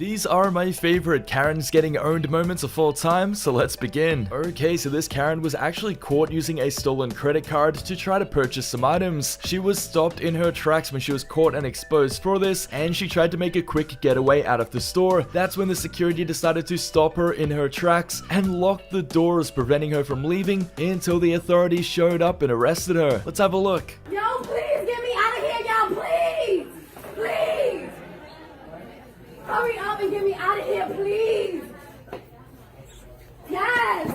These are my favorite Karen's getting owned moments of all time, so let's begin. Okay, so this Karen was actually caught using a stolen credit card to try to purchase some items. She was stopped in her tracks when she was caught and exposed for this, and she tried to make a quick getaway out of the store. That's when the security decided to stop her in her tracks and lock the doors, preventing her from leaving until the authorities showed up and arrested her. Let's have a look. Yo, please get me out of here, y'all, please! Please! Hurry up and get me out of here, please! Yes!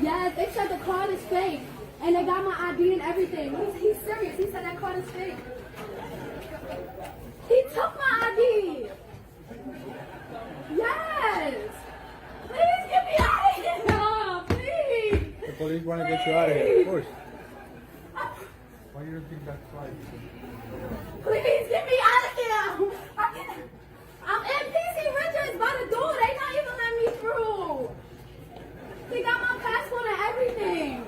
Yes, they said the card is fake. And they got my ID and everything. He's serious. He said that card is fake. He took my ID. Yes. Please get me out of here. No, please. The police want to get you out of here, of course. Why do you think that's right? Please get me out of here. I'm in PC Richards by the door. They not even letting me through. They got my passport and everything.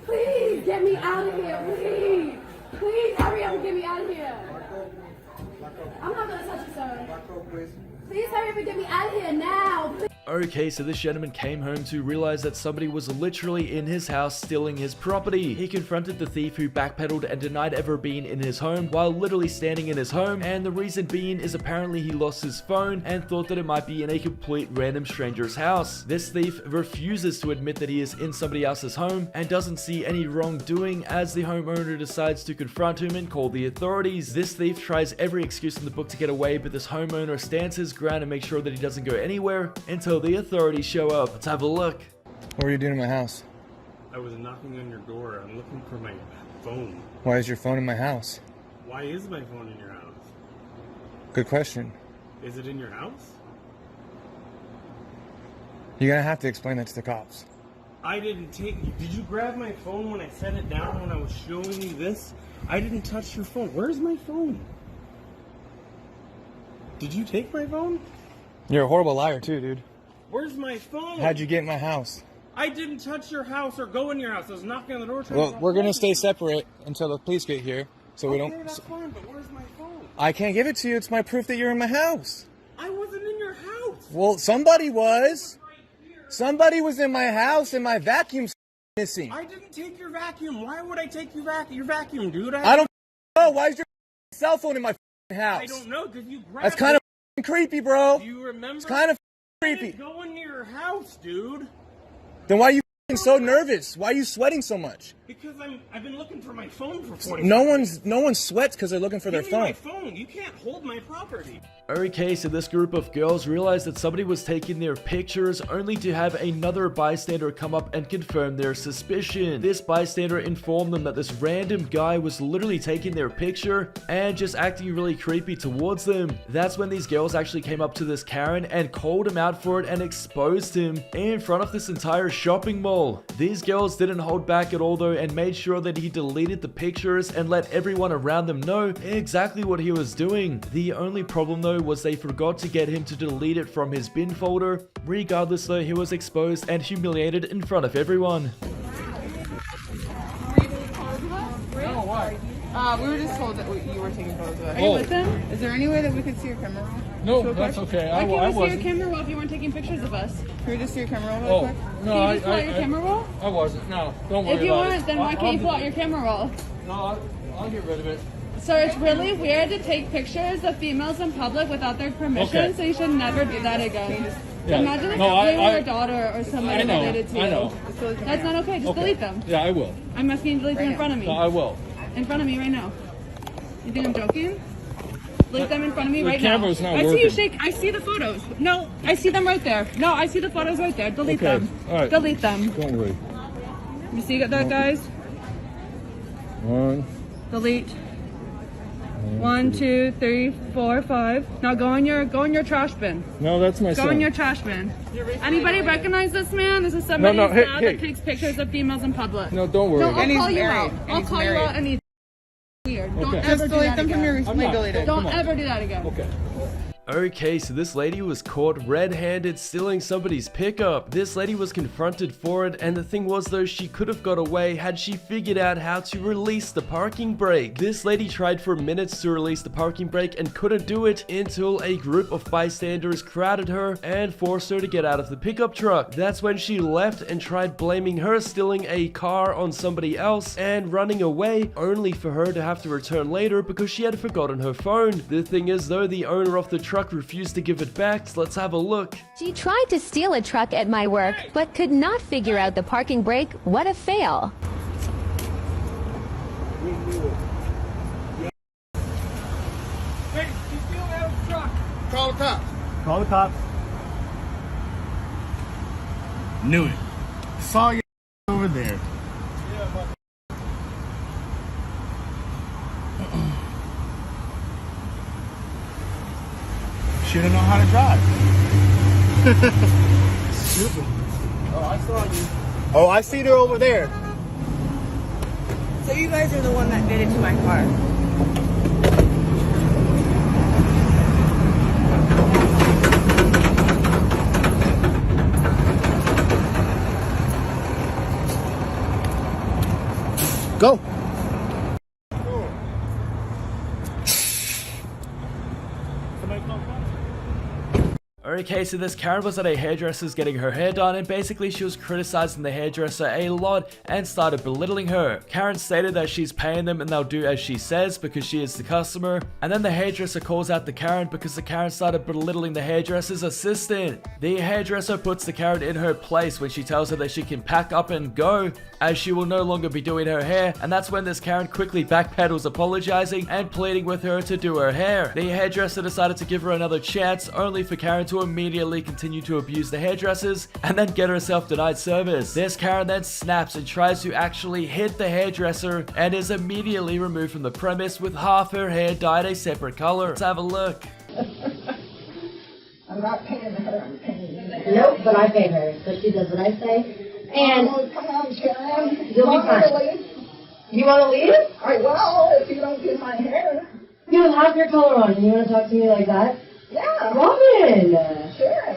Please get me out of here, please. Please hurry up and get me out of here. I'm not gonna touch you, sir. Please hurry up and get me out of here now. Please. Okay, so this gentleman came home to realize that somebody was literally in his house stealing his property. He confronted the thief, who backpedaled and denied ever being in his home while literally standing in his home, and the reason being is apparently he lost his phone and thought that it might be in a complete random stranger's house. This thief refuses to admit that he is in somebody else's home and doesn't see any wrongdoing as the homeowner decides to confront him and call the authorities. This thief tries every excuse in the book to get away, but this homeowner stands his ground and makes sure that he doesn't go anywhere until the authorities show up. Let's have a look. What were you doing in my house? I was knocking on your door. I'm looking for my phone. Why is your phone in my house? Why is my phone in your house? Good question. Is it in your house? You're gonna have to explain that to the cops. I didn't take... Did you grab my phone when I set it down when I was showing you this? I didn't touch your phone. Where's my phone? Did you take my phone? You're a horrible liar too, dude. Where's my phone? How'd you get in my house? I didn't touch your house or go in your house. I was knocking on the door. Well, we're gonna stay separate until the police get here, so we don't... Okay, that's fine, but where's my phone? I can't give it to you. It's my proof that you're in my house. I wasn't in your house. Well, somebody was. Somebody was in my house and my vacuum's missing. I didn't take your vacuum. Why would I take your vacuum, dude? I don't know. Why is your cell phone in my house? I don't know. Did you grab That's kind of creepy, bro. Do you remember? It's kind of creepy. I didn't go into your house, dude. Then why are you so nervous? Why are you sweating so much? Because I've been looking for my phone for 40 No one sweats because they're looking for their Give me phone. my phone. You can't hold my property. Okay, so this group of girls realized that somebody was taking their pictures only to have another bystander come up and confirm their suspicion. This bystander informed them that this random guy was literally taking their picture and just acting really creepy towards them. That's when these girls actually came up to this Karen and called him out for it and exposed him in front of this entire shopping mall. These girls didn't hold back at all though and made sure that he deleted the pictures and let everyone around them know exactly what he was doing. The only problem though was they forgot to get him to delete it from his bin folder. Regardless though, he was exposed and humiliated in front of everyone. Oh, why? We were just told that you were taking photos of us. Are you with them? Is there any way that we could see your camera roll? No, that's okay. Why I can't we see wasn't. your camera roll if you weren't taking pictures of us? Can we just see your camera roll real Oh, quick? no, Can you just pull out your camera roll? I wasn't. No, don't worry If you about weren't, it. then why can't you pull out your camera roll? No, I'll get rid of it. Sir, it's really weird to take pictures of females in public without their permission, Okay. so you should never do that again. Yeah. Imagine if No, you were your daughter or somebody I know, related to you. I know. That's not okay. Just Okay. delete them. Yeah, I will. I'm asking you to delete them in front of me. No, I will. In front of me right now. You think I'm joking? Delete them in front of me The right now. camera's not I see you working. shake. I see the photos. No, I see them right there. No, I see the photos right there. Delete Okay. them. All right. Delete them. Don't worry. You see that, guys? One. Delete. 1, 2, 3, 4, 5. Now go in your trash bin. No, that's my son. Go in your trash bin. Anybody recognize this man? This is somebody No, hey, that hey. takes pictures of females in public. No, don't worry. No, I'll about it. call you married. out. And I'll he's call you married. out and he's weird. Don't Okay. ever Just do delete that them from your again. recently not. deleted. Don't Come on. ever do that again. Okay. Okay, so this lady was caught red-handed stealing somebody's pickup. This lady was confronted for it, and the thing was though, she could have got away had she figured out how to release the parking brake. This lady tried for minutes to release the parking brake and couldn't do it until a group of bystanders crowded her and forced her to get out of the pickup truck. That's when she left and tried blaming her stealing a car on somebody else and running away, only for her to have to return later because she had forgotten her phone. The thing is though, the owner of the truck refused to give it back, so let's have a look. She tried to steal a truck at my work, but could not figure out the parking brake. What a fail. Hey, you still have a truck. Call the cops. Call the cops. Knew it. Saw you over there. Shouldn't know how to drive. Stupid. Oh, I saw you. Oh, I see her over there. So you guys are the one that did it to my car. Go. Okay, so this Karen was at a hairdresser's getting her hair done, and basically she was criticizing the hairdresser a lot and started belittling her. Karen stated that she's paying them and they'll do as she says because she is the customer, and then the hairdresser calls out the Karen because the Karen started belittling the hairdresser's assistant. The hairdresser puts the Karen in her place when she tells her that she can pack up and go, as she will no longer be doing her hair, and that's when this Karen quickly backpedals, apologizing and pleading with her to do her hair. The hairdresser decided to give her another chance, only for Karen to immediately continue to abuse the hairdressers and then get herself denied service. This Karen then snaps and tries to actually hit the hairdresser and is immediately removed from the premise with half her hair dyed a separate color. Let's have a look. I'm not paying her, I'm paying you. Nope, but I pay her, so she does what I say. And Oh, come on, Sharon. You'll be fine. You want to leave? I will if you don't do my hair. You have half your color on, and you want to talk to me like that? Yeah. Robin! Sure.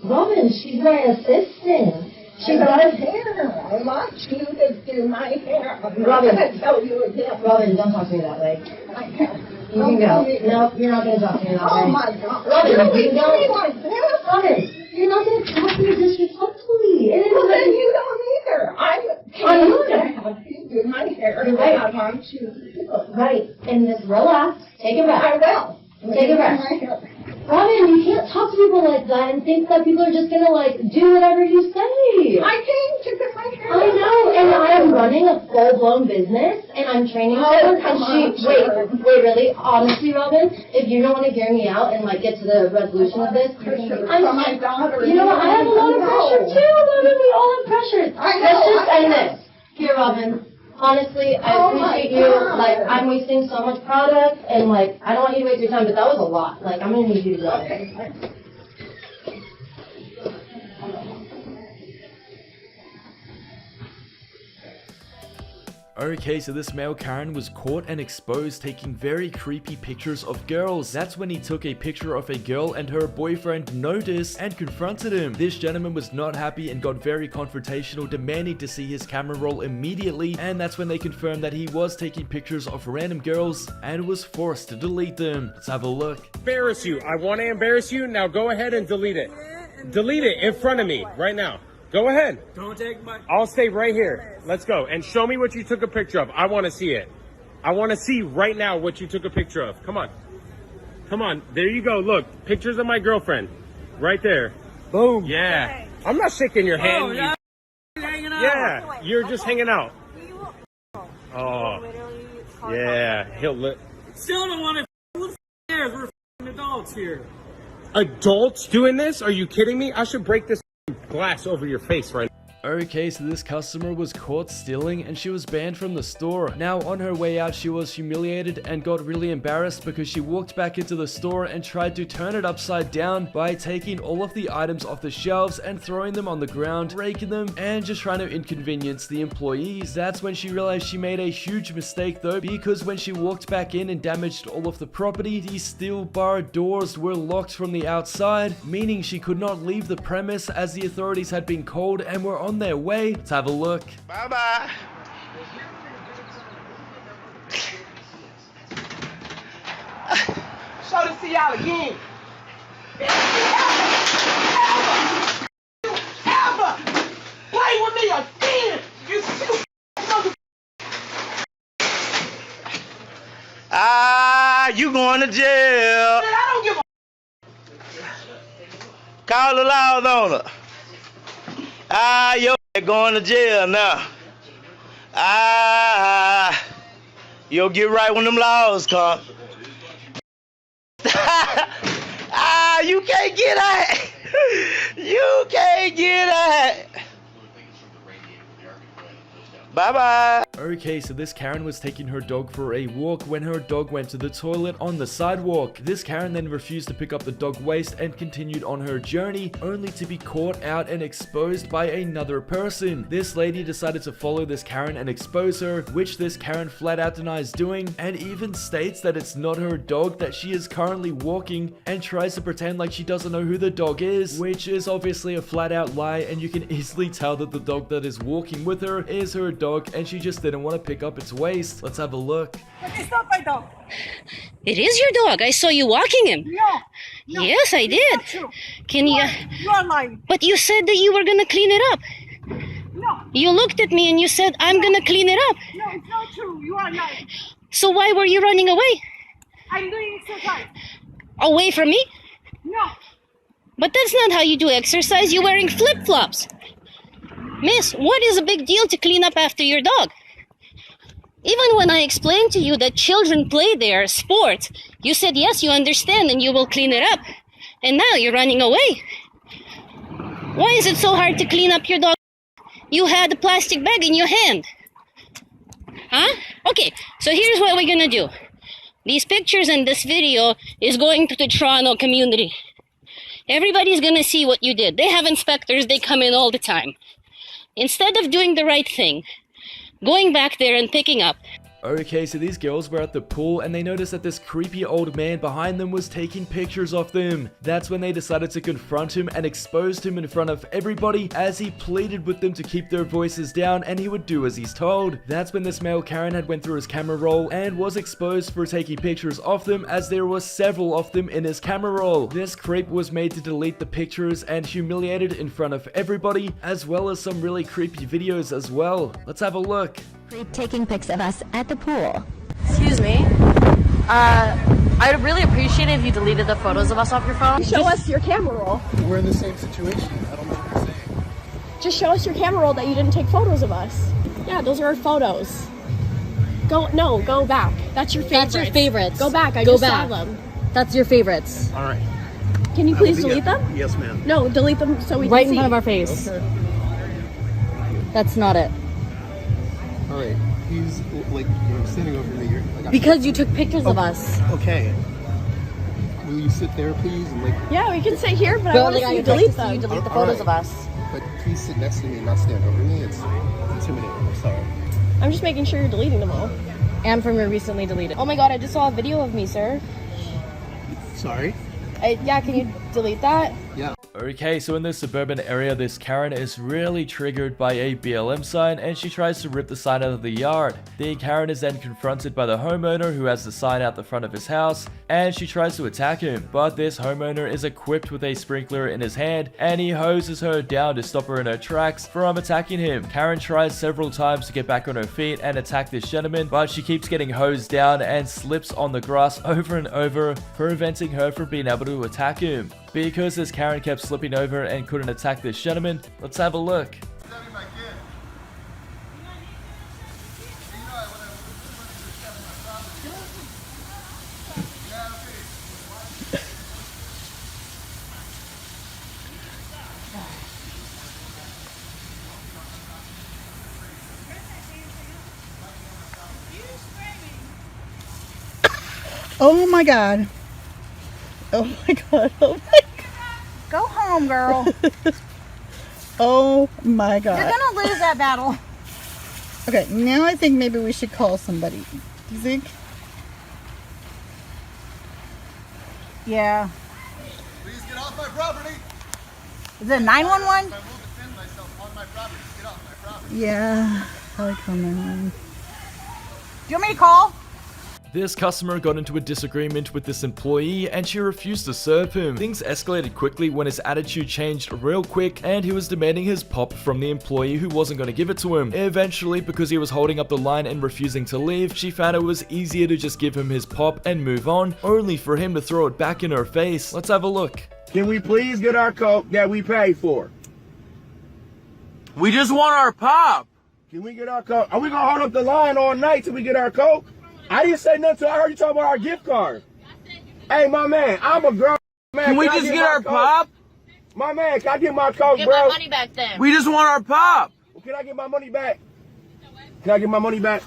Robin, she's my assistant. She I does don't hair. I want you to do my hair. I'm Robin. not going to tell you again. Robin, don't talk to me that way. I can't. You can go. No, you're not going to talk to me that way. Oh my God. Robin, Really? you don't. You like this? Robin, you're not going to talk to me disrespectfully. And Well, then you don't either. I'm paying to have you do my hair. You're right. I want you to do it. Right, and just relax. Take a breath. I will. Take a breath. My hair. Robin, you can't talk to people like that and think that people are just gonna do whatever you say. I came to get my hair. I know, and I am running a full-blown business, and I'm training someone, and wait, really, honestly, Robin, if you don't want to hear me out and get to the resolution of this, From my daughter. you know what, I have a lot of pressure too, Robin, we all have pressure. I know, Let's just I end know. this. Here, Robin. Honestly, I Oh my appreciate you. God. I'm wasting so much product, and I don't want you to waste your time, but that was a lot. I'm gonna need you to go. Okay. Okay, so this male Karen was caught and exposed taking very creepy pictures of girls. That's when he took a picture of a girl and her boyfriend noticed and confronted him. This gentleman was not happy and got very confrontational, demanding to see his camera roll immediately, and that's when they confirmed that he was taking pictures of random girls and was forced to delete them. Let's have a look. Embarrass you. I want to embarrass you. Now go ahead and delete it. Delete it in front of me right now. Go ahead. Don't take my... I'll stay right here. Let's go. And show me what you took a picture of. I want to see it. I want to see right now what you took a picture of. Come on. Come on. There you go. Look. Pictures of my girlfriend. Right there. Boom. Yeah. I'm not shaking your hand. Oh, yeah. Hanging out. Yeah. You're just hanging out. Oh. Yeah. He'll Still don't want to... Who the cares? We're adults here. Adults doing this? Are you kidding me? I should break this glass over your face right now. Okay, so this customer was caught stealing and she was banned from the store. Now on her way out, she was humiliated and got really embarrassed because she walked back into the store and tried to turn it upside down by taking all of the items off the shelves and throwing them on the ground, breaking them, and just trying to inconvenience the employees. That's when she realized she made a huge mistake though, because when she walked back in and damaged all of the property, the steel bar doors were locked from the outside, meaning she could not leave the premise as the authorities had been called and were on their way. Let's have a look. Bye-bye. So to see y'all again. Ever play with me again, you stupid mother. You going to jail. Man, I don't give a. Call the laws on her. You're going to jail now. You'll get right when them laws come. You can't get that. You can't get that. Bye-bye. Okay, so this Karen was taking her dog for a walk when her dog went to the toilet on the sidewalk. This Karen then refused to pick up the dog waste and continued on her journey, only to be caught out and exposed by another person. This lady decided to follow this Karen and expose her, which this Karen flat out denies doing, and even states that it's not her dog that she is currently walking, and tries to pretend like she doesn't know who the dog is, which is obviously a flat out lie, and you can easily tell that the dog that is walking with her is her dog, and she just didn't want to pick up its waste. Let's have a look. It's not my dog. It is your dog. I saw you walking him. No. Yes, I did. Not true. Can you? You are lying. But you said that you were gonna clean it up. No. You looked at me and you said, "I'm gonna clean it up." No, it's not true. You are lying. So why were you running away? I'm doing exercise. Away from me? No. But that's not how you do exercise. You're wearing flip-flops. Miss, what is a big deal to clean up after your dog? Even when I explained to you that children play their sport, you said yes, you understand and you will clean it up. And now you're running away. Why is it so hard to clean up your dog? You had a plastic bag in your hand. Huh? Okay, so here's what we're gonna do. These pictures and this video is going to the Toronto community. Everybody's gonna see what you did. They have inspectors, they come in all the time. Instead of doing the right thing, going back there and picking up. Okay, so these girls were at the pool and they noticed that this creepy old man behind them was taking pictures of them. That's when they decided to confront him and exposed him in front of everybody as he pleaded with them to keep their voices down and he would do as he's told. That's when this male Karen had went through his camera roll and was exposed for taking pictures of them, as there were several of them in his camera roll. This creep was made to delete the pictures and humiliated in front of everybody, as well as some really creepy videos as well. Let's have a look. Taking pics of us at the pool. Excuse me. I'd really appreciate it if you deleted the photos of us off your phone. Show us your camera roll. We're in the same situation. I don't know what you're saying. Just show us your camera roll that you didn't take photos of us. Yeah, those are our photos. Go back. That's your favorites. That's your favorites. Go back. I Go just back. saw them. That's your favorites. All right. Can you please delete them? Yes, ma'am. No, delete them so we Right can in see. front of our face. Okay. That's not it. All right. He's like, you're standing over me. You're like, Because you took pictures of us. Okay. Will you sit there, please? And like. Yeah, we can sit here, but I want to see you delete them. You delete the All photos right. of us. But please sit next to me and not stand over me. It's intimidating. I'm sorry. I'm just making sure you're deleting them all. And from your recently deleted. Oh my god, I just saw a video of me, sir. Sorry. Yeah, can you delete that? Yeah. Okay, so in this suburban area, this Karen is really triggered by a BLM sign and she tries to rip the sign out of the yard. The Karen is then confronted by the homeowner who has the sign out the front of his house and she tries to attack him, but this homeowner is equipped with a sprinkler in his hand and he hoses her down to stop her in her tracks from attacking him. Karen tries several times to get back on her feet and attack this gentleman, but she keeps getting hosed down and slips on the grass over and over, preventing her from being able to attack him. Because this Karen kept slipping over and couldn't attack this gentleman, let's have a look. Oh my god. Oh my god. Oh my god. Go home, girl. Oh my god. You're gonna lose that battle. Okay, now I think maybe we should call somebody. Do you think? Yeah. Please get off my property. Is it 911? I will defend myself on my property. Get off my property. Yeah. Probably call 911. Do you want me to call? This customer got into a disagreement with this employee and she refused to serve him. Things escalated quickly when his attitude changed real quick and he was demanding his pop from the employee who wasn't going to give it to him. Eventually, because he was holding up the line and refusing to leave, she found it was easier to just give him his pop and move on, only for him to throw it back in her face. Let's have a look. Can we please get our Coke that we paid for? We just want our pop. Can we get our Coke? Are we gonna hold up the line all night till we get our Coke? I didn't say nothing. I heard you talking about our gift card. Hey, my man, I'm a grown man. Can we just get our pop? My man, can I get my Coke, Get bro? my money back then. We just want our pop. Well, can I get my money back? Can I get my money back?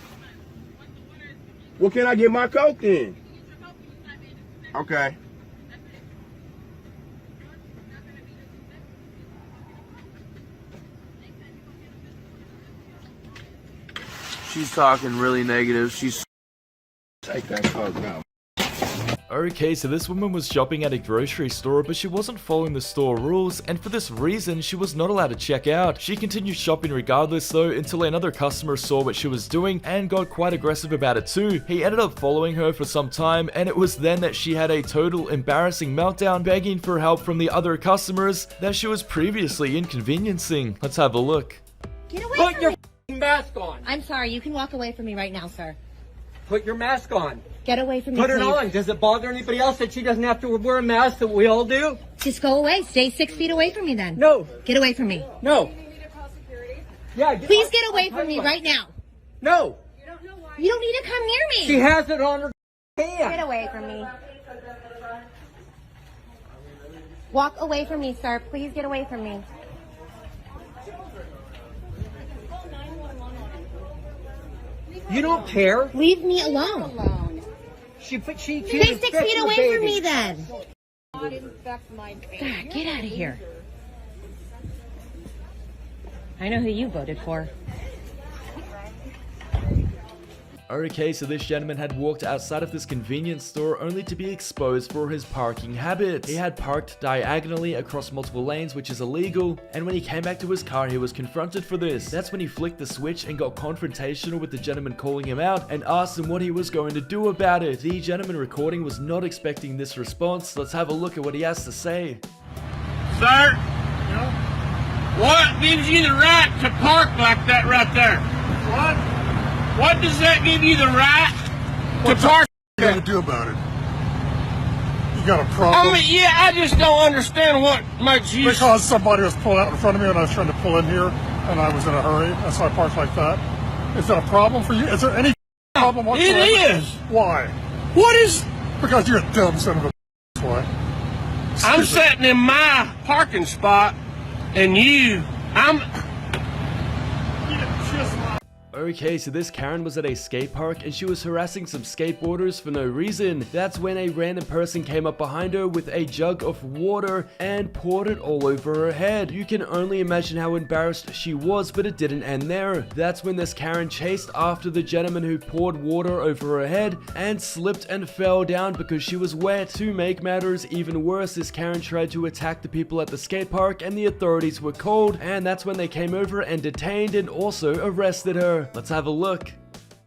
Well, can I get my Coke then? Okay. She's talking really negative. She's Take that Coke now. Okay, so this woman was shopping at a grocery store, but she wasn't following the store rules, and for this reason, she was not allowed to check out. She continued shopping regardless though, until another customer saw what she was doing and got quite aggressive about it too. He ended up following her for some time, and it was then that she had a total embarrassing meltdown, begging for help from the other customers that she was previously inconveniencing. Let's have a look. Get away put from your me. mask on. I'm sorry, you can walk away from me right now, sir. Put your mask on. Get away from me, Put it please. on. Does it bother anybody else that she doesn't have to wear a mask that we all do? Just go away. Stay 6 feet away from me then. No. Get away from me. No. Yeah. Please get away from me right now. No. You don't need to come near me. She has it on her hand. Get away from me. Walk away from me, sir. Please get away from me. You don't care. Leave me alone. She Stay 6 feet away from me then. God, get out of here. I know who you voted for. Okay, so this gentleman had walked outside of this convenience store only to be exposed for his parking habits. He had parked diagonally across multiple lanes, which is illegal, and when he came back to his car, he was confronted for this. That's when he flicked the switch and got confrontational with the gentleman calling him out and asked him what he was going to do about it. The gentleman recording was not expecting this response. Let's have a look at what he has to say. Sir, what gives you the right to park like that right there? What does that give you the right to park? What are you gonna do about it? You got a problem? I mean, yeah, I just don't understand what makes you... Because somebody was pulling out in front of me and I was trying to pull in here and I was in a hurry, and so I parked like that. Is that a problem for you? Is there any problem whatsoever? It is. Why? What is... Because you're a dumb son of a bitch. Why? I'm sitting in my parking spot and I'm... Okay, so this Karen was at a skate park and she was harassing some skateboarders for no reason. That's when a random person came up behind her with a jug of water and poured it all over her head. You can only imagine how embarrassed she was, but it didn't end there. That's when this Karen chased after the gentleman who poured water over her head and slipped and fell down because she was wet. To make matters even worse, this Karen tried to attack the people at the skate park and the authorities were called, and that's when they came over and detained and also arrested her. Let's have a look.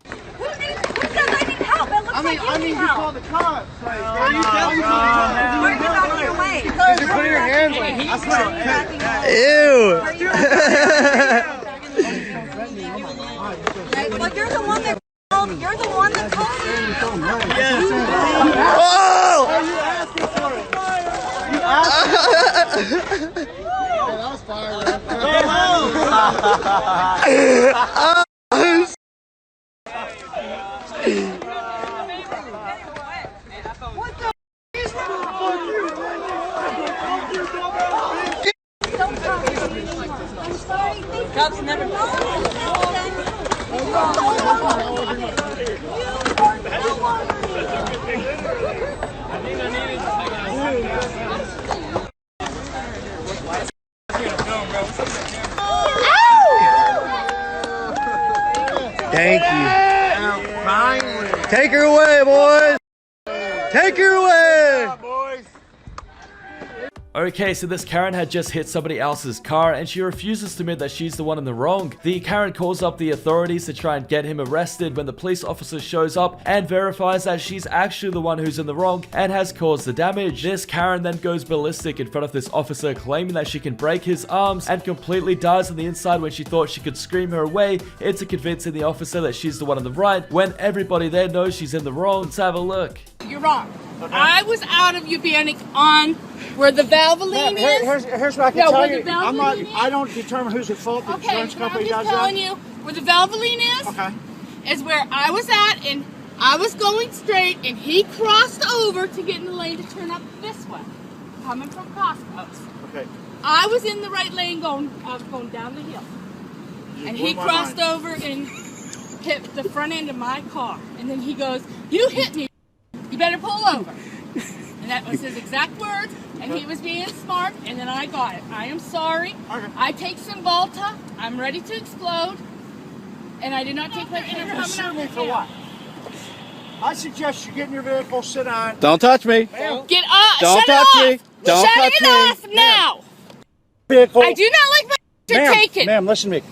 Who says I need help? It looks like you need help. call the cops. Like, Where's out of your way? Because you're putting your hands on me. Well, you're the one that called. You're the one that called me. Are you asking for it? You asked for it. That was fire, man. Cops never. Thank you. Finally. Take her away, boys. Take her away. Okay, so this Karen had just hit somebody else's car and she refuses to admit that she's the one in the wrong. The Karen calls up the authorities to try and get him arrested when the police officer shows up and verifies that she's actually the one who's in the wrong and has caused the damage. This Karen then goes ballistic in front of this officer, claiming that she can break his arms, and completely dies on the inside when she thought she could scream her way into convincing the officer that she's the one in the right when everybody there knows she's in the wrong. Let's have a look. You're wrong. Okay. I was out of Ubanic on where the Valvoline is. Here's what I can tell you. I don't determine who's at fault. The insurance company does that. I'm just telling you where the Valvoline is. Is where I was at, and I was going straight, and he crossed over to get in the lane to turn up this way, coming from Costco's. Okay. I was in the right lane going down the hill, and he crossed over and hit the front end of my car, and then he goes, "You hit me. You better pull over." And that was his exact words, and he was being smart, and then I got it. I am sorry. Okay. I take some Volta. I'm ready to explode, and I did not take my intercom. Sue me for what? I suggest you get in your vehicle, sit down. Don't touch me. Get up. Don't touch me. Don't Shut touch it me. off now. Vehicle. I do not like my taken. Ma'am, listen to me.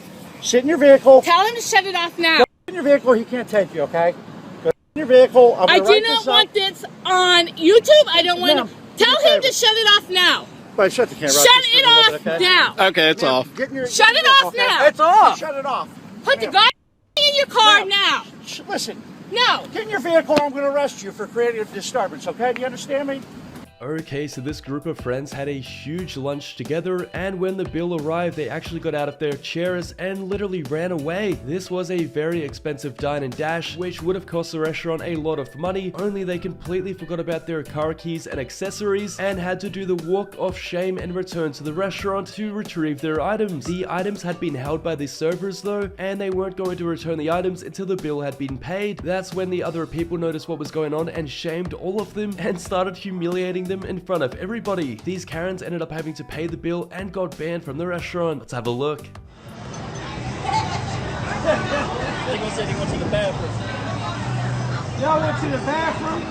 Sit in your vehicle. Tell him to shut it off now. Go in your vehicle. He can't take you, okay? Your vehicle. I do not want this on YouTube. I don't want to. Tell him to shut it off now. But shut the camera off. Shut it off now. Okay, it's off. Shut it off now. It's off. Shut it off. Put the guy in your car now. Listen. No. Get in your vehicle or I'm going to arrest you for creating a disturbance, okay? Do you understand me? Okay, so this group of friends had a huge lunch together, and when the bill arrived, they actually got out of their chairs and literally ran away. This was a very expensive dine and dash, which would have cost the restaurant a lot of money, only they completely forgot about their car keys and accessories and had to do the walk of shame and return to the restaurant to retrieve their items. The items had been held by the servers though, and they weren't going to return the items until the bill had been paid. That's when the other people noticed what was going on and shamed all of them and started humiliating them in front of everybody. These Karens ended up having to pay the bill and got banned from the restaurant. Let's have a look. They gonna say they went to the bathroom. Y'all went to the bathroom?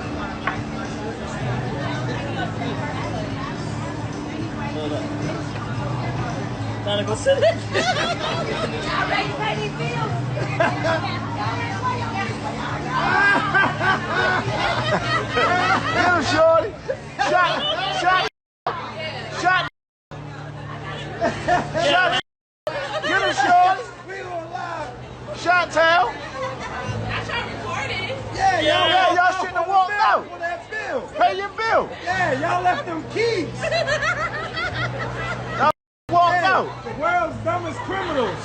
Now to go sit it. Get him, shorty. Shot. Get him, shorty. Shot tail. Yeah, y'all shouldn't have walked out. Pay your bill. Yeah, y'all left them keys. Y'all walked out. The world's dumbest criminals.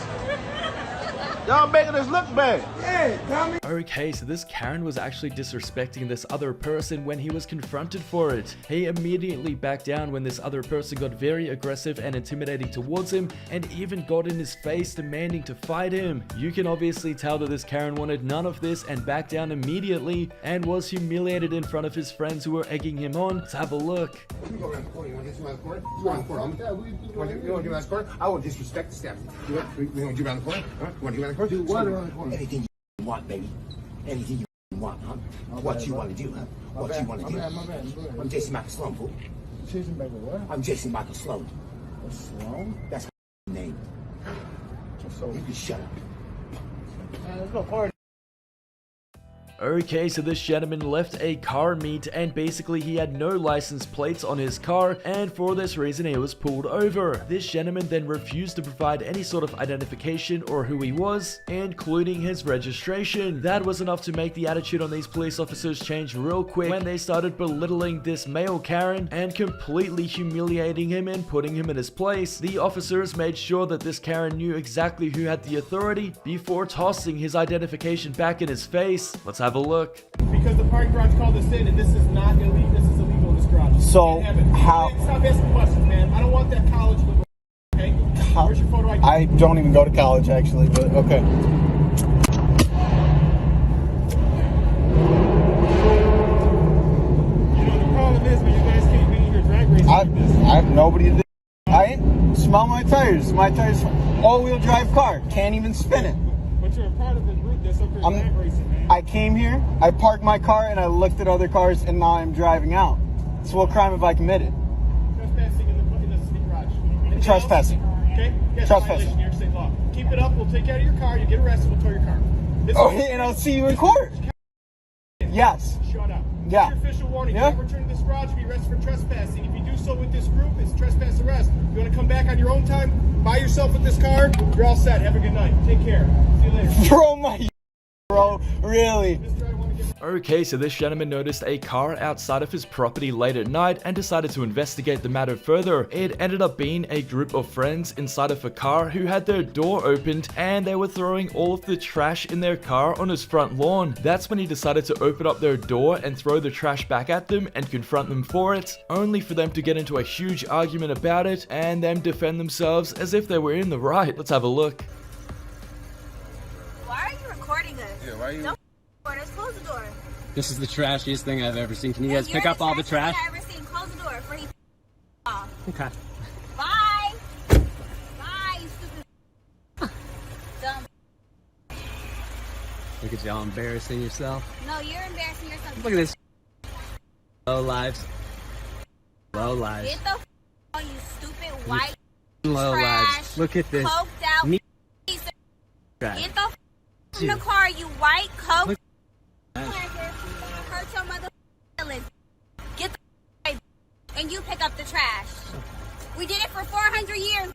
Y'all making us look bad. Hey, dummy. Okay, so this Karen was actually disrespecting this other person when he was confronted for it. He immediately backed down when this other person got very aggressive and intimidating towards him and even got in his face demanding to fight him. You can obviously tell that this Karen wanted none of this and backed down immediately and was humiliated in front of his friends who were egging him on. Let's have a look. I won't disrespect the staff. You want to do around the corner? Huh? You want to do around the corner? Do what around the corner? Anything you want, baby. Anything you want, huh? What you want to do, huh? What you want to do. I'm Jason Michael Sloan, fool. Jason Michael what? I'm Jason Michael Sloan. Sloan? That's my name. So you can shut up. There's no party. Okay, so this gentleman left a car meet and basically he had no license plates on his car, and for this reason he was pulled over. This gentleman then refused to provide any sort of identification or who he was, including his registration. That was enough to make the attitude on these police officers change real quick when they started belittling this male Karen and completely humiliating him and putting him in his place. The officers made sure that this Karen knew exactly who had the authority before tossing his identification back in his face. Let's have a look. Because the parking garage called us in, and this is not illegal. This is illegal in this garage. So how? Stop asking questions, man. I don't want that college look. Okay. Where's your photo ID? I don't even go to college, actually, but okay. You know the problem is when you guys can't be in your drag racing. I have nobody to do. I smell my tires. My tires, all-wheel drive car. Can't even spin it. But you're a part of the group that's up here drag racing, man. I came here, I parked my car, and I looked at other cars, and now I'm driving out. So what crime have I committed? Trespassing in the city garage. Anything Trespassing. else? Okay? Yes, Trespassing. violation of New York State law. Keep it up. We'll take you out of your car. You get arrested. We'll tow your car. And I'll see you in court. Yes. Shut up. Yeah. It's your official warning. Yeah. If you ever return to this garage, you'll be arrested for trespassing. If you do so with this group, it's trespass arrest. If you want to come back on your own time, by yourself with this car, you're all set. Have a good night. Take care. See you later. Bro, bro, really? Okay, so this gentleman noticed a car outside of his property late at night and decided to investigate the matter further. It ended up being a group of friends inside of a car who had their door opened and they were throwing all of the trash in their car on his front lawn. That's when he decided to open up their door and throw the trash back at them and confront them for it, only for them to get into a huge argument about it and them defend themselves as if they were in the right. Let's have a look. Why are you recording us? Yeah, why are you? Don't record us. Close the door. This is the trashiest thing I've ever seen. Can you guys pick up all the trash? I've ever seen. Close the door before he off. Okay. Bye. Bye, you stupid. Dumb. Look at y'all embarrassing yourself. No, you're embarrassing yourself. Look at this. Low lives. Low lives. Get the you stupid white Low trash. lives. Look at this. Coked out piece of Get the from the car, you white coke. Hurt your mother feelings. Get the and you pick up the trash. We did it for 400 years.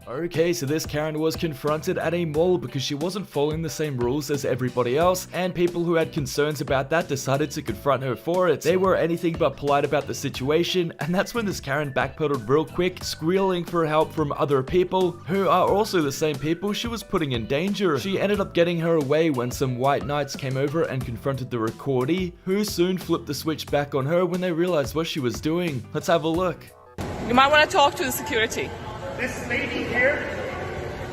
Okay, so this Karen was confronted at a mall because she wasn't following the same rules as everybody else, and people who had concerns about that decided to confront her for it. They were anything but polite about the situation, and that's when this Karen backpedaled real quick, squealing for help from other people, who are also the same people she was putting in danger. She ended up getting her away when some white knights came over and confronted the recordee, who soon flipped the switch back on her when they realized what she was doing. Let's have a look. You might want to talk to the security. This lady here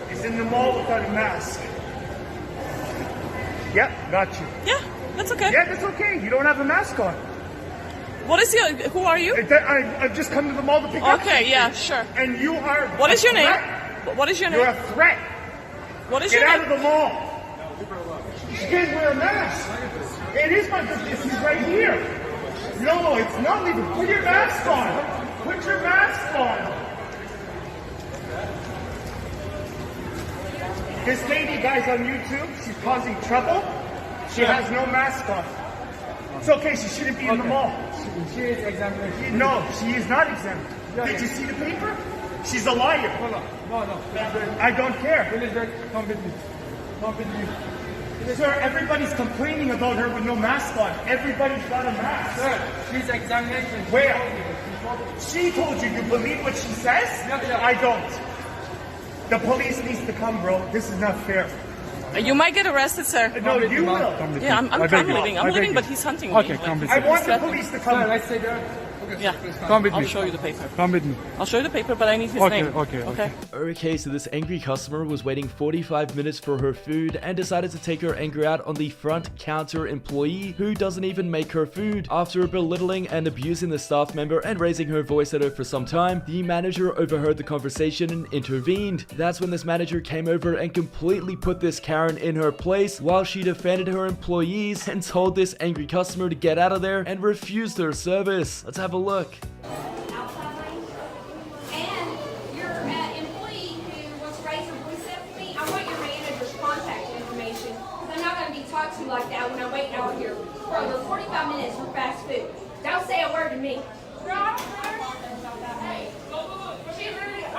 is in the mall without a mask. Yep, got you. Yeah, that's okay. Yeah, that's okay. You don't have a mask on. What is your, who are you? I've just come to the mall to pick up. Okay, yeah, sure. And you are What is your name? threat. What is your name? You're a threat. What is Get your out name? of the mall. You can't wear a mask. It is my business. He's right here. No, it's not legal. Put your mask on. Put your mask on. This lady, guys, on YouTube, she's causing trouble. She has no mask on. It's okay, she shouldn't be in the mall. She is exempt. No, she is not exempt. Did you see the paper? She's a liar. Hold on. No. I don't care. Come with me. Come with me. Sir, everybody's complaining about her with no mask on. Everybody's got a mask. Sir, she's examination. Where? She told you. You believe what she says? Yeah. I don't. The police needs to come, bro. This is not fair. You might get arrested, sir. No, you will. Yeah, I'm leaving. I'm leaving, but he's hunting me. Okay, come with me. I want the police to come. Sir, let's say there. Yeah, Come with me. I'll show you the paper. Come with me. I'll show you the paper, but I need his Okay, name. okay. Okay, so this angry customer was waiting 45 minutes for her food and decided to take her anger out on the front counter employee who doesn't even make her food. After belittling and abusing the staff member and raising her voice at her for some time, the manager overheard the conversation and intervened. That's when this manager came over and completely put this Karen in her place while she defended her employees and told this angry customer to get out of there and refused her service. Let's have a look. And your employee who wants to raise her voice up to me, I want your manager's contact information. Because I'm not going to be talked to like that when I'm waiting out here for over 45 minutes for fast food. Don't say a word to me.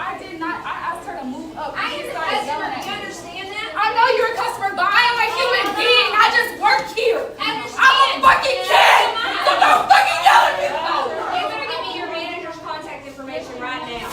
I did not. I asked her to move up. I am a customer. Do you understand that? I know you're a customer, but I am a human being. I just work here. I'm a fucking kid. So don't fucking yell at me. You better give me your manager's contact information right now.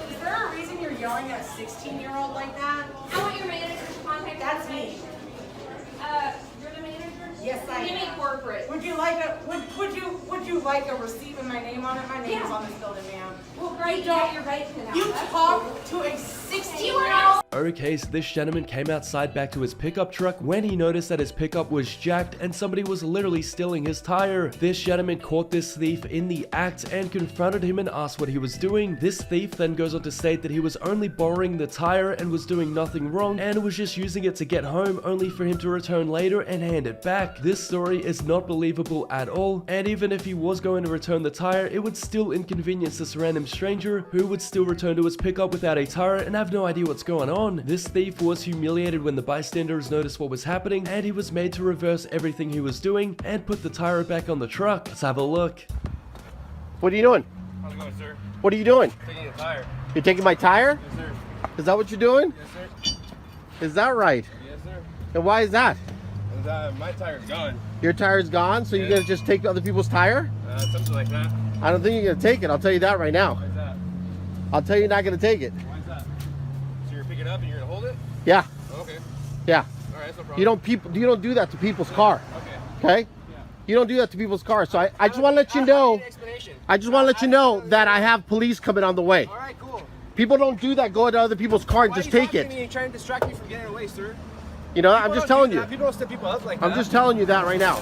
Is there a reason you're yelling at a 16-year-old like that? I want your manager's contact That's me. information. You're the manager? Yes, I Give me am. corporate. Would you like a receipt with my name on it? My name is on this building, ma'am. Well, great. You got your vaping out. You That's talk cool. to a You are 16-year-old. not Okay, so this gentleman came outside back to his pickup truck when he noticed that his pickup was jacked and somebody was literally stealing his tire. This gentleman caught this thief in the act and confronted him and asked what he was doing. This thief then goes on to state that he was only borrowing the tire and was doing nothing wrong and was just using it to get home, only for him to return later and hand it back. This story is not believable at all, and even if he was going to return the tire, it would still inconvenience this random stranger who would still return to his pickup without a tire and have no idea what's going on. This thief was humiliated when the bystanders noticed what was happening, and he was made to reverse everything he was doing and put the tire back on the truck. Let's have a look. What are you doing? How's it going, sir? What are you doing? Taking a tire. You're taking my tire? Yes, sir. Is that what you're doing? Yes, sir. Is that right? Yes, sir. And why is that? My tire's gone. Your tire's gone, so you're gonna just take other people's tire? Something like that. I don't think you're gonna take it. I'll tell you that right now. Why is that? I'll tell you you're not gonna take it. Why is that? So you're picking it up and you're gonna hold it? Yeah. Oh, okay. Yeah. All right, that's no problem. You don't do that to people's car. Okay. Okay? Yeah. You don't do that to people's cars. So I just want to let you know. I just want to let you know that I have police coming on the way. All right, cool. People don't do that. Go into other people's car and just take it. You're trying to distract me from getting away, sir. You know, I'm just telling you. People don't step people up like that. I'm just telling you that right now.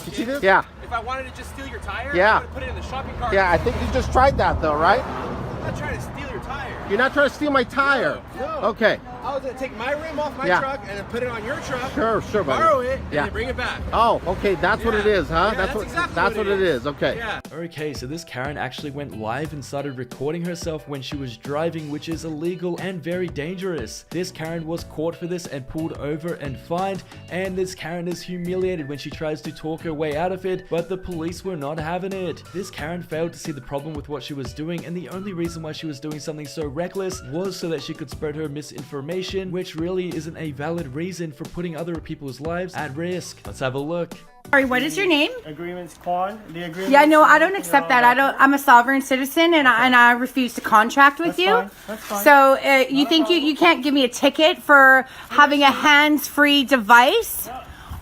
You see this? Yeah. If I wanted to just steal your tire, yeah. I would put it in the shopping cart. Yeah, I think you just tried that though, right? I'm not trying to steal your tire. You're not trying to steal my tire. No. Okay. I was gonna take my rim off my truck and then put it on your truck. Sure, buddy. Borrow it and then bring it back. Oh, okay. That's what it is, huh? Yeah, that's what it is. Okay. Yeah. Okay, so this Karen actually went live and started recording herself when she was driving, which is illegal and very dangerous. This Karen was caught for this and pulled over and fined, and this Karen is humiliated when she tries to talk her way out of it, but the police were not having it. This Karen failed to see the problem with what she was doing, and the only reason why she was doing something so reckless was so that she could spread her misinformation, which really isn't a valid reason for putting other people's lives at risk. Let's have a look. Sorry, what is your name? Agreements Quan. The agreement. Yeah, no, I don't accept that. I'm a sovereign citizen, and I refuse to contract with you. Fine. That's fine. So you think you can't give me a ticket for having a hands-free device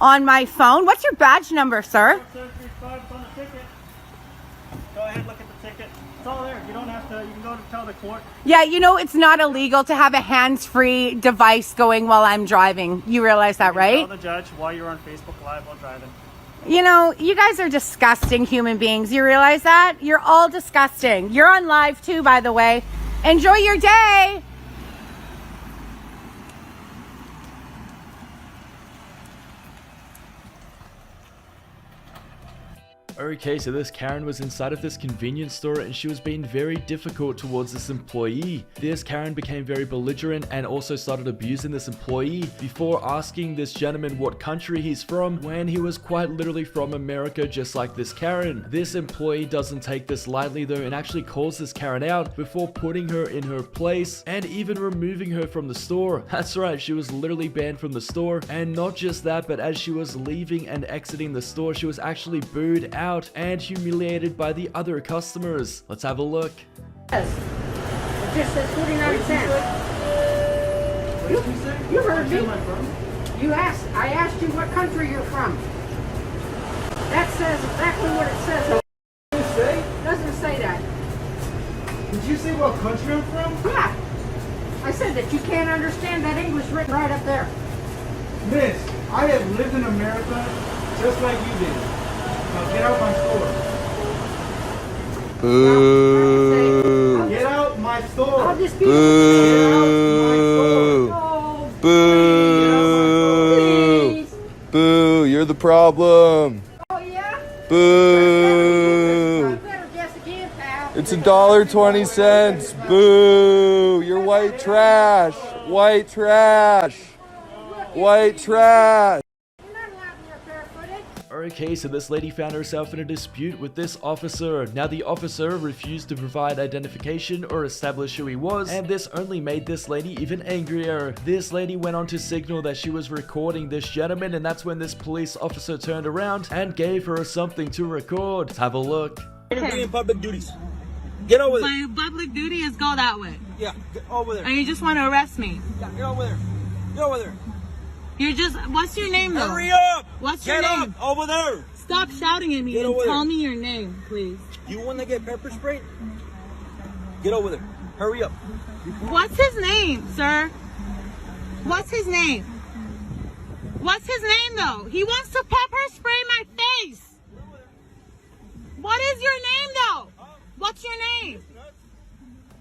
on my phone? What's your badge number, sir? 435 on the ticket. Go ahead, look at the ticket. It's all there. You don't have to. You can go to tell the court. Yeah, you know it's not illegal to have a hands-free device going while I'm driving. You realize that, right? Tell the judge while you're on Facebook Live while driving. You know, you guys are disgusting human beings. You realize that? You're all disgusting. You're on live too, by the way. Enjoy your day. Okay, so this Karen was inside of this convenience store and she was being very difficult towards this employee. This Karen became very belligerent and also started abusing this employee before asking this gentleman what country he's from when he was quite literally from America, just like this Karen. This employee doesn't take this lightly though and actually calls this Karen out before putting her in her place and even removing her from the store. That's right, she was literally banned from the store, and not just that, but as she was leaving and exiting the store, she was actually booed out and humiliated by the other customers. Let's have a look. Yes. It just says 49 cents. You heard me. I asked you what country you're from. That says exactly what it says. It doesn't say that. Did you say what country I'm from? Yeah. I said that you can't understand that English written right up there. Miss, I have lived in America just like you did. Now get out my store. Boo. Get out my store. I'll just be Boo. Boo. Boo. You're the problem. Oh yeah? Boo. Better guess again, pal. It's $1.20. Boo. You're white trash. White trash. White trash. Okay, so this lady found herself in a dispute with this officer. Now the officer refused to provide identification or establish who he was, and this only made this lady even angrier. This lady went on to signal that she was recording this gentleman, and that's when this police officer turned around and gave her something to record. Let's have a look. Okay. Public duties. Get over there. My public duty is go that way. Yeah, get over there. And you just want to arrest me. Yeah, get over there. Get over there. You're just, what's your name though? Hurry up! What's your Get name? up over there. Stop shouting at me and tell me your name, please. You want to get pepper sprayed? Get over there. Hurry up. What's his name, sir? What's his name? What's his name though? He wants to pepper spray my face. What is your name though? What's your name?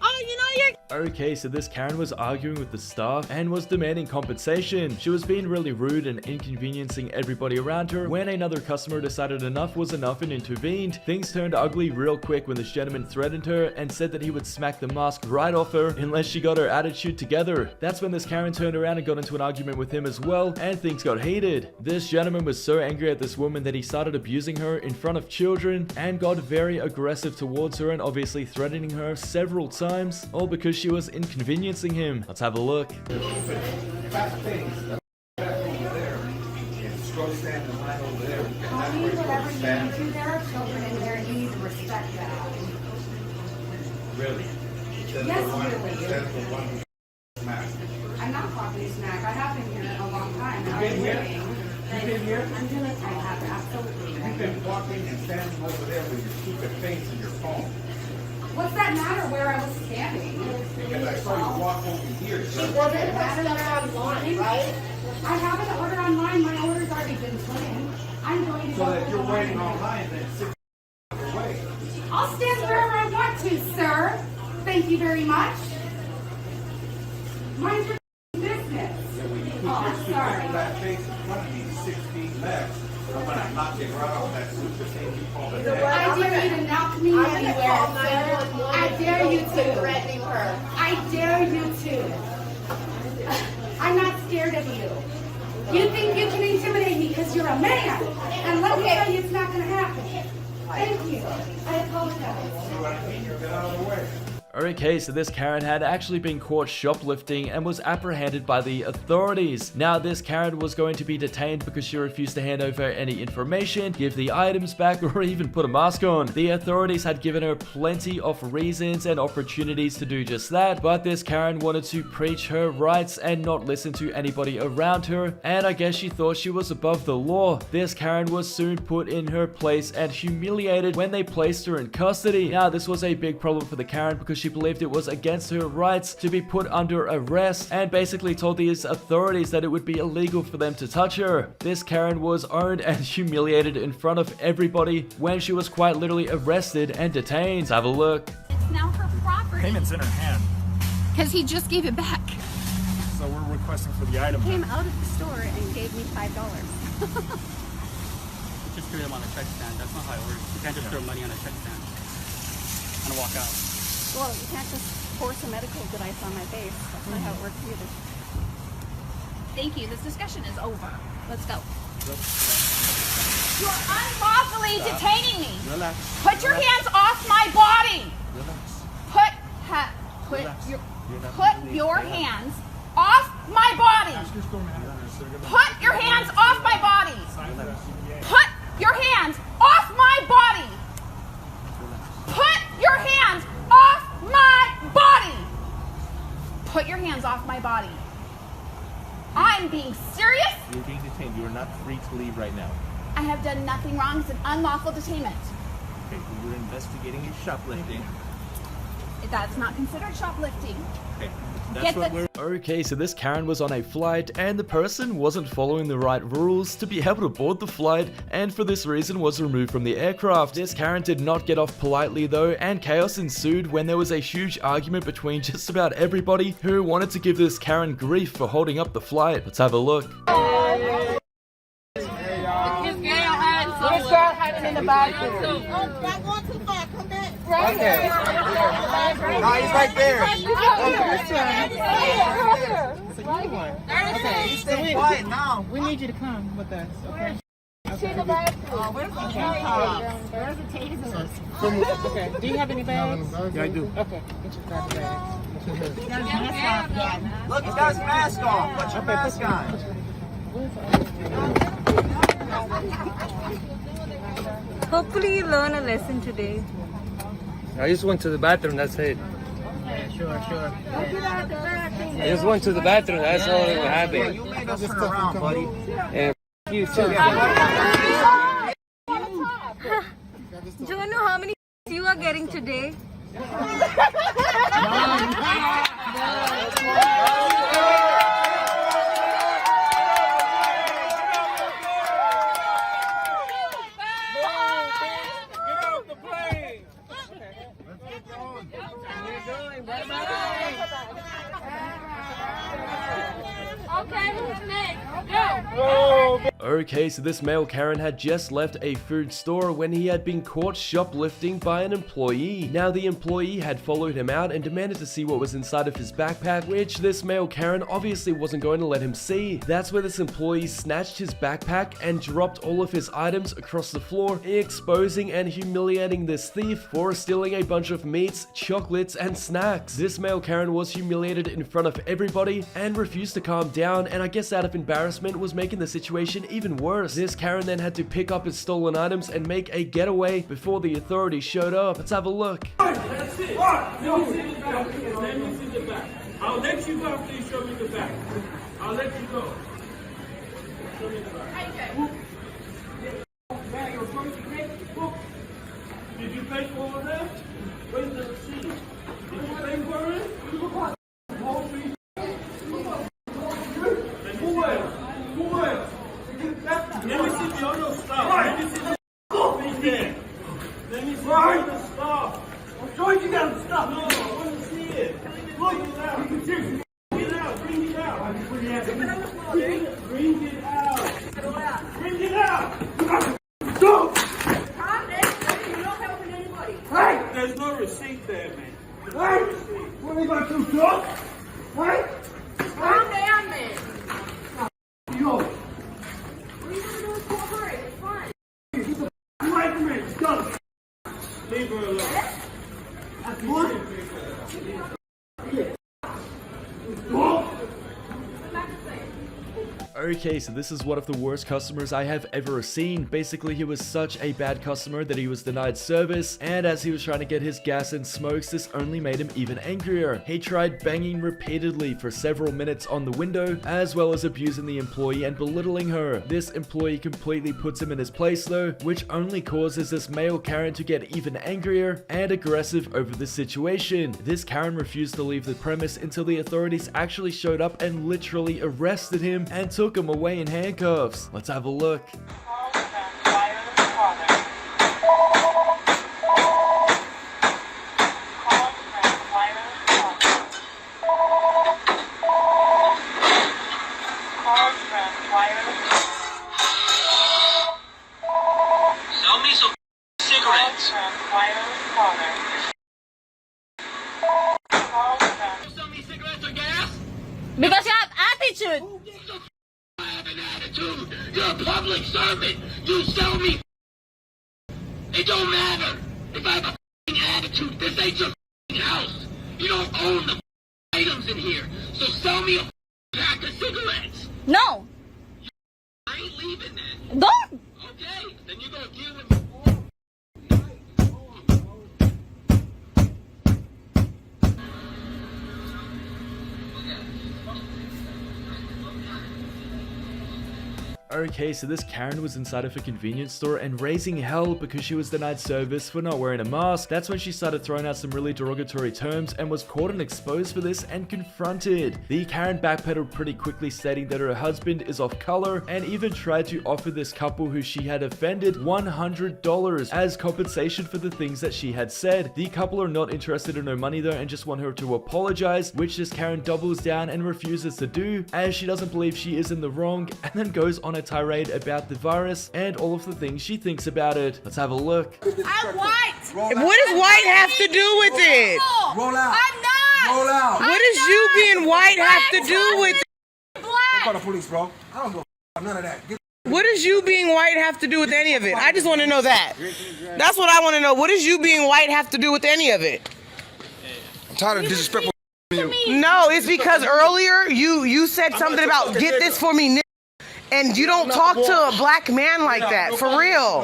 Oh, you know you're... Okay, so this Karen was arguing with the staff and was demanding compensation. She was being really rude and inconveniencing everybody around her when another customer decided enough was enough and intervened. Things turned ugly real quick when this gentleman threatened her and said that he would smack the mask right off her unless she got her attitude together. That's when this Karen turned around and got into an argument with him as well, and things got heated. This gentleman was so angry at this woman that he started abusing her in front of children and got very aggressive towards her and obviously threatening her several times, all because she was inconveniencing him. Let's have a look. Really? Yes, really. I'm not talking smack. I have been here a long time. You've been here? You've been here? I have, absolutely. You've been walking and standing over there with your stupid face and your phone. What's that matter where I was standing? Because I saw you walk over here. She ordered her stuff online, right? I haven't ordered online. My order's already been put in. I'm going to So that you're waiting online, then 6 away. I'll stand wherever I want to, sir. Thank you very much. Mind your business. Oh, I'm sorry. That face in front of me, 6 feet left. I'm going to knock it right off that stupid thing you call it. I dare you to knock me anywhere, sir. I dare you to. I dare you to. I'm not scared of you. You think you can intimidate me because you're a man. And let me tell you, it's not going to happen. Thank you. I apologize. Get out of the way. Okay, so this Karen had actually been caught shoplifting and was apprehended by the authorities. Now, this Karen was going to be detained because she refused to hand over any information, give the items back, or even put a mask on. The authorities had given her plenty of reasons and opportunities to do just that, but this Karen wanted to preach her rights and not listen to anybody around her, and I guess she thought she was above the law. This Karen was soon put in her place and humiliated when they placed her in custody. Now, this was a big problem for the Karen because she believed it was against her rights to be put under arrest and basically told these authorities that it would be illegal for them to touch her. This Karen was owned and humiliated in front of everybody when she was quite literally arrested and detained. Let's have a look. It's now her property. Payment's in her hand. Because he just gave it back. So we're requesting for the item. He came out of the store and gave me $5. Just threw them on a check stand. That's not how it works. You can't just throw money on a check stand and walk out. Well, you can't just force a medical device on my face. That's not how it works either. Thank you. This discussion is over. Let's go. You're unlawfully detaining me. Relax. Put your hands off my body. Relax. Put your hands off my body. Put your hands off my body. Put your hands off my body. Put your hands off my body. Put your hands off my body. I'm being serious. You're being detained. You are not free to leave right now. I have done nothing wrong. It's an unlawful detainment. Okay, we're investigating your shoplifting. That's not considered shoplifting. Okay, that's what we're... Okay, so this Karen was on a flight and the person wasn't following the right rules to be able to board the flight and for this reason was removed from the aircraft. This Karen did not get off politely though and chaos ensued when there was a huge argument between just about everybody who wanted to give this Karen grief for holding up the flight. Let's have a look. Let's start hiding in the bathroom. Not going too far. Come back. Right there. No, he's right there. Okay, stay quiet now. We need you to come with us, okay? Where's the taser? Okay, do you have any bags? Yeah, I do. Okay, get your grab bag. Look, he's got his mask on. Put your mask on. Hopefully you learn a lesson today. I just went to the bathroom, that's it. Yeah, sure. I just went to the bathroom, that's all that happened. You made us turn around, buddy. And you too. Do you know how many you are getting today? Okay, so this male Karen had just left a food store when he had been caught shoplifting by an employee. Now the employee had followed him out and demanded to see what was inside of his backpack, which this male Karen obviously wasn't going to let him see. That's where this employee snatched his backpack and dropped all of his items across the floor, exposing and humiliating this thief for stealing a bunch of meats, chocolates, and snacks. This male Karen was humiliated in front of everybody and refused to calm down, and I guess out of embarrassment was making the situation even worse. This Karen then had to pick up his stolen items and make a getaway before the authorities showed up. Let's have a look. That's it. Let me see the back. I'll let you go after you show me the back. I'll let you go. Show me the back. Did you pay for all of that? Where's the receipt? Did you pay for it? Let me see the other stuff. Let me see the stuff there. Let me see the other stuff. I'm showing you guys the stuff. No, I want to see it. Look it out. Bring it out. Bring it out. Bring it out. Bring it out. Go. You're not helping anybody. Hey. There's no receipt there, man. Hey. What are you going to do, dog? Hey. Calm down, man. Yo. Leave her alone. That's one. Okay, so this is one of the worst customers I have ever seen. Basically, he was such a bad customer that he was denied service, and as he was trying to get his gas and smokes, this only made him even angrier. He tried banging repeatedly for several minutes on the window, as well as abusing the employee and belittling her. This employee completely puts him in his place though, which only causes this male Karen to get even angrier and aggressive over the situation. This Karen refused to leave the premise until the authorities actually showed up and literally arrested him and took him away in handcuffs. Let's have a look. Sell me some cigarettes. Sell me cigarettes or gas? Because you have attitude. I have an attitude. You're a public servant. You sell me. It don't matter if I have a attitude. This ain't your house. You don't own the items in here. So sell me a pack of cigarettes. No. I ain't leaving then. Don't. Okay, then you're gonna deal with me. Okay, so this Karen was inside of a convenience store and raising hell because she was denied service for not wearing a mask. That's when she started throwing out some really derogatory terms and was caught and exposed for this and confronted. The Karen backpedaled pretty quickly, stating that her husband is off color, and even tried to offer this couple who she had offended $100 as compensation for the things that she had said. The couple are not interested in her money though and just want her to apologize, which this Karen doubles down and refuses to do, as she doesn't believe she is in the wrong, and then goes on a tirade about the virus and all of the things she thinks about it. Let's have a look. I'm white. What does white have to do with it? Roll out. I'm not. Roll out. What does you being white have to do with it? Black. Call the police, bro. I don't give a none of that. What does you being white have to do with any of it? I just want to know that. That's what I want to know. What does you being white have to do with any of it? I'm tired of disrespectful. No, it's because earlier you said something about get this for me, and you don't talk to a black man like that, for real.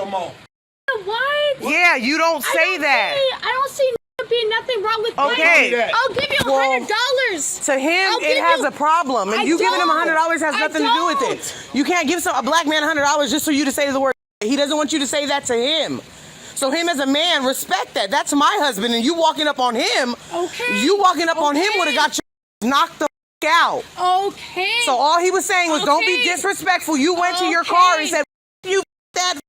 What? Yeah, you don't say that. I don't see being nothing wrong with black. Okay. I'll give you $100. To him, it has a problem, and you giving him $100 has nothing to do with it. You can't give a black man $100 just for you to say the word. He doesn't want you to say that to him. So him as a man, respect that. That's my husband, and you walking up on him. Okay. You walking up on him would have got you knocked the out. Okay. So all he was saying was, don't be disrespectful. You went to your car and said, you that.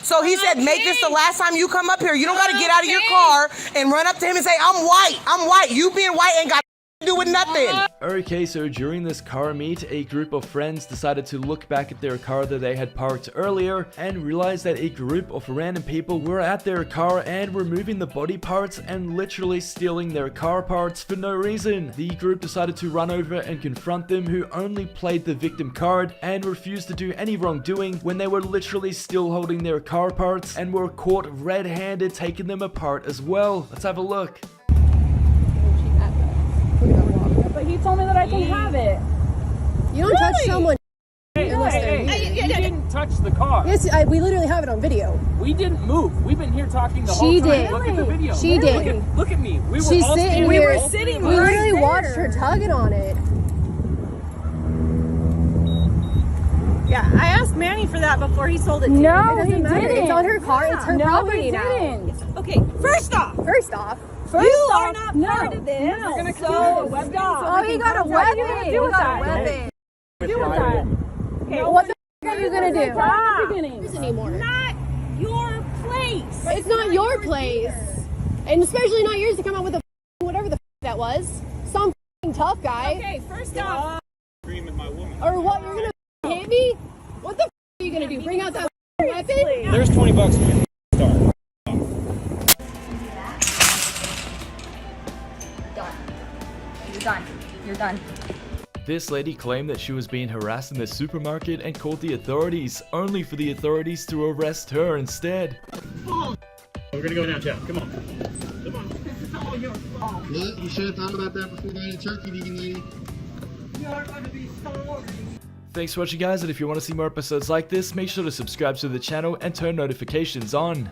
So he said, make this the last time you come up here. You don't got to get out of your car and run up to him and say, I'm white. You being white ain't got do with nothing. Okay, so during this car meet, a group of friends decided to look back at their car that they had parked earlier and realized that a group of random people were at their car and were moving the body parts and literally stealing their car parts for no reason. The group decided to run over and confront them, who only played the victim card and refused to do any wrongdoing when they were literally still holding their car parts and were caught red-handed taking them apart as well. Let's have a look. But he told me that I can have it. You don't touch someone. Hey, you didn't touch the car. Yes, we literally have it on video. We didn't move. We've been here talking the whole She time. did. Look at the video. She did. Look at me. We were She's all sitting standing here. We were sitting We right literally there. watched her tugging on it. Yeah, I asked Manny for that before he sold it to No, you. he didn't. It's on her car. It's her property now. Okay, first off, you are not part of this. You're gonna So Oh, he got a weapon. What are you gonna do with that? Okay, what the are you gonna do? Anymore. Not your place. It's not your place, and especially not yours to come out with a whatever the that was. Some tough guy. Okay, first off. Or what? You're gonna hit me? What the are you gonna do? Bring out that weapon? There's $20 for me. Start. You're done. You're done. This lady claimed that she was being harassed in the supermarket and called the authorities, only for the authorities to arrest her instead. We're gonna go now, Jeff. Come on. Look, you should have thought about that before going to turkey, vegan lady. Thanks for watching, guys, and if you want to see more episodes like this, make sure to subscribe to the channel and turn notifications on.